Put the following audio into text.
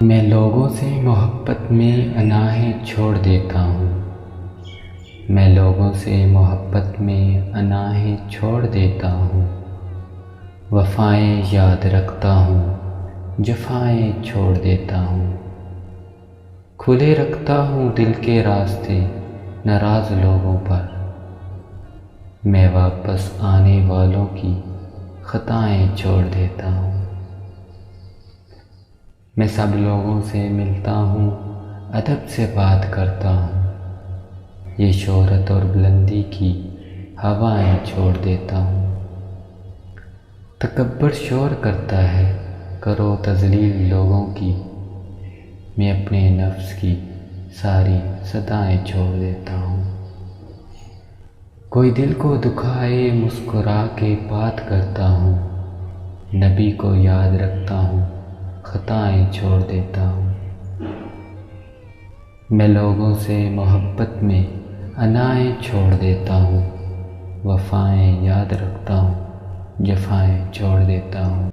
मैं लोगों से मोहब्बत में अनाहें छोड़ देता हूँ। मैं लोगों से मोहब्बत में अनाहें छोड़ देता हूँ। वफ़ाएं याद रखता हूँ, जफ़ाएं छोड़ देता हूँ। खुले रखता हूँ दिल के रास्ते नाराज़ लोगों पर। मैं वापस आने वालों की ख़ताएं छोड़ देता हूँ। मैं सब लोगों से मिलता हूँ, अदब से बात करता हूँ। ये शोहरत और बुलंदी की हवाएं छोड़ देता हूँ। तकब्बुर शोर करता है, करो तज़लील लोगों की। मैं अपने नफ्स की सारी सदाएं छोड़ देता हूँ। कोई दिल को दुखाए मुस्कुरा के बात करता हूँ। नबी को याद रखता हूँ, ख़ताएं छोड़ देता हूँ। मैं लोगों से मोहब्बत में अनाएं छोड़ देता हूँ। वफ़ाएं याद रखता हूँ, जफ़ाएं छोड़ देता हूँ।